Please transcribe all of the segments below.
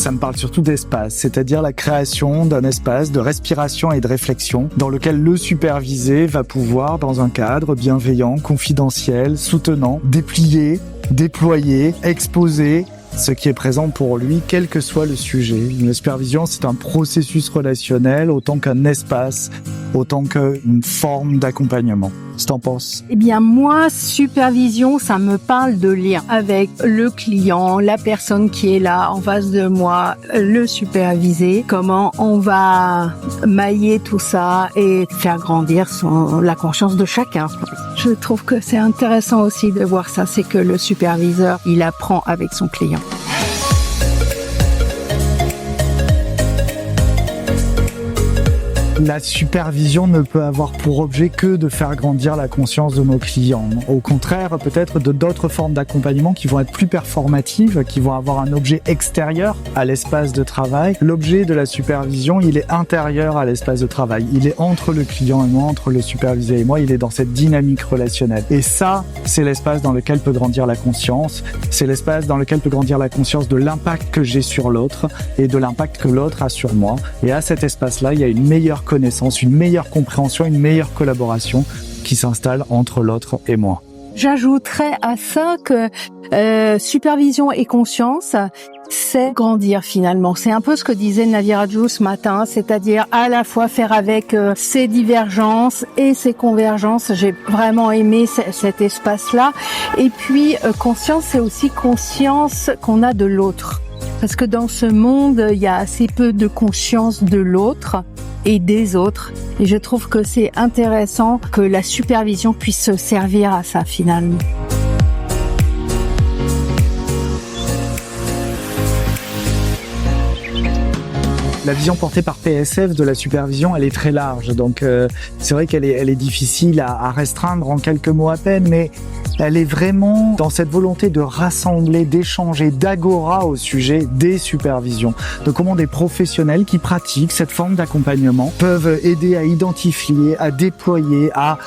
ça me parle surtout d'espace, c'est-à-dire la création d'un espace de respiration et de réflexion dans lequel le supervisé va pouvoir, dans un cadre bienveillant, confidentiel, soutenant, déplier, déployer, exposer ce qui est présent pour lui, quel que soit le sujet. La supervision, c'est un processus relationnel autant qu'un espace, autant qu'une forme d'accompagnement. Qu'est-ce que t'en penses? Eh bien, moi, supervision, ça me parle de lien avec le client, la personne qui est là en face de moi, le supervisé, comment on va mailler tout ça et faire grandir la conscience de chacun. Je trouve que c'est intéressant aussi de voir ça, c'est que le superviseur, il apprend avec son client. La supervision ne peut avoir pour objet que de faire grandir la conscience de nos clients. Au contraire, peut-être d'autres formes d'accompagnement qui vont être plus performatives, qui vont avoir un objet extérieur à l'espace de travail. L'objet de la supervision, il est intérieur à l'espace de travail. Il est entre le client et moi, entre le supervisé et moi. Il est dans cette dynamique relationnelle. Et ça, c'est l'espace dans lequel peut grandir la conscience. C'est l'espace dans lequel peut grandir la conscience de l'impact que j'ai sur l'autre et de l'impact que l'autre a sur moi. Et à cet espace-là, il y a une meilleure connaissance, une meilleure compréhension, une meilleure collaboration qui s'installe entre l'autre et moi. J'ajouterais à ça que supervision et conscience, c'est grandir finalement. C'est un peu ce que disait Nadia Rajou ce matin, c'est-à-dire à la fois faire avec ses divergences et ses convergences. J'ai vraiment aimé cet espace-là. Et puis conscience, c'est aussi conscience qu'on a de l'autre. Parce que dans ce monde, il y a assez peu de conscience de l'autre et des autres. Et je trouve que c'est intéressant que la supervision puisse se servir à ça finalement. La vision portée par PSF de la supervision, elle est très large. Donc c'est vrai qu'elle est difficile à restreindre en quelques mots à peine, mais elle est vraiment dans cette volonté de rassembler, d'échanger, d'agora au sujet des supervisions, de comment des professionnels qui pratiquent cette forme d'accompagnement peuvent aider à identifier, à déployer, à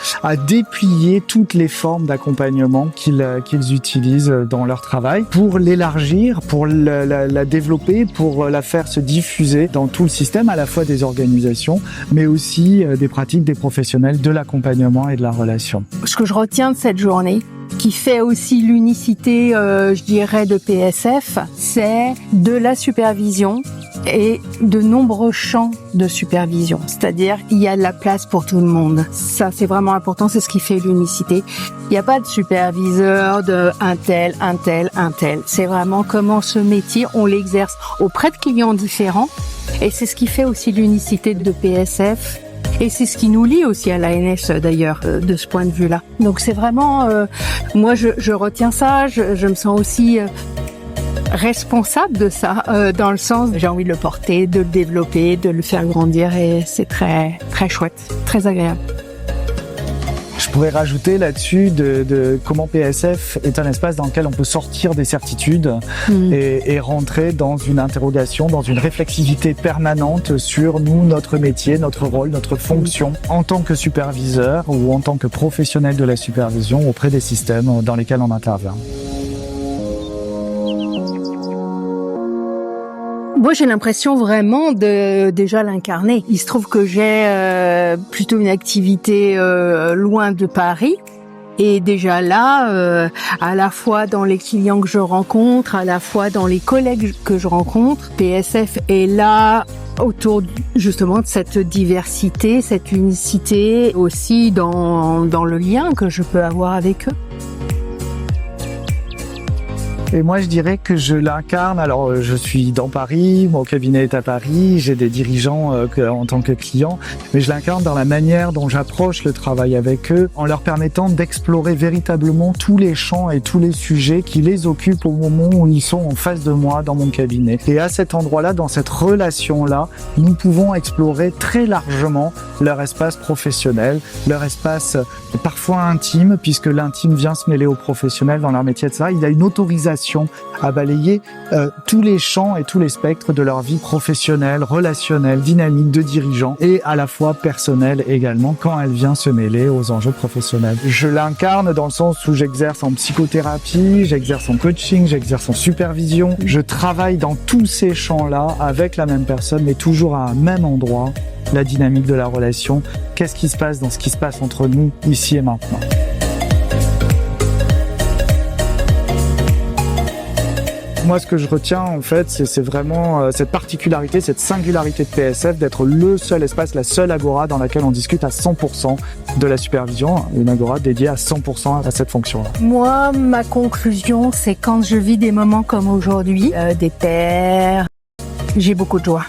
déplier toutes les formes d'accompagnement qu'ils utilisent dans leur travail pour l'élargir, pour la développer, pour la faire se diffuser dans tout le système, à la fois des organisations, mais aussi des pratiques des professionnels de l'accompagnement et de la relation. Ce que je retiens de cette journée, qui fait aussi l'unicité, je dirais, de PSF, c'est de la supervision et de nombreux champs de supervision. C'est-à-dire, il y a de la place pour tout le monde. Ça, c'est vraiment important, c'est ce qui fait l'unicité. Il n'y a pas de superviseur de un tel. C'est vraiment comment ce métier, on l'exerce auprès de clients différents. Et c'est ce qui fait aussi l'unicité de PSF. Et c'est ce qui nous lie aussi à l'ANS d'ailleurs, de ce point de vue-là. Donc c'est vraiment, moi je retiens ça, je me sens aussi responsable de ça, dans le sens j'ai envie de le porter, de le développer, de le faire grandir et c'est très très chouette, très agréable. Je pourrais rajouter là-dessus de comment PSF est un espace dans lequel on peut sortir des certitudes et rentrer dans une interrogation, dans une réflexivité permanente sur nous, notre métier, notre rôle, notre fonction en tant que superviseur ou en tant que professionnel de la supervision auprès des systèmes dans lesquels on intervient. Moi, j'ai l'impression vraiment de déjà l'incarner. Il se trouve que j'ai plutôt une activité loin de Paris. Et déjà là, à la fois dans les clients que je rencontre, à la fois dans les collègues que je rencontre, PSF est là autour justement de cette diversité, cette unicité, aussi dans le lien que je peux avoir avec eux. Et moi, je dirais que je l'incarne. Alors, je suis dans Paris, mon cabinet est à Paris, j'ai des dirigeants en tant que client, mais je l'incarne dans la manière dont j'approche le travail avec eux, en leur permettant d'explorer véritablement tous les champs et tous les sujets qui les occupent au moment où ils sont en face de moi dans mon cabinet. Et à cet endroit-là, dans cette relation-là, nous pouvons explorer très largement leur espace professionnel, leur espace parfois intime, puisque l'intime vient se mêler au professionnel dans leur métier, etc. Il y a une autorisation formation à balayer tous les champs et tous les spectres de leur vie professionnelle, relationnelle, dynamique de dirigeant et à la fois personnelle également quand elle vient se mêler aux enjeux professionnels. Je l'incarne dans le sens où j'exerce en psychothérapie, j'exerce en coaching, j'exerce en supervision. Je travaille dans tous ces champs-là avec la même personne mais toujours à un même endroit, la dynamique de la relation. Qu'est-ce qui se passe dans ce qui se passe entre nous ici et maintenant? Moi, ce que je retiens, en fait, c'est vraiment cette particularité, cette singularité de PSF, d'être le seul espace, la seule agora dans laquelle on discute à 100% de la supervision, une agora dédiée à 100% à cette fonction-là. Moi, ma conclusion, c'est quand je vis des moments comme aujourd'hui, des pairs, j'ai beaucoup de joie.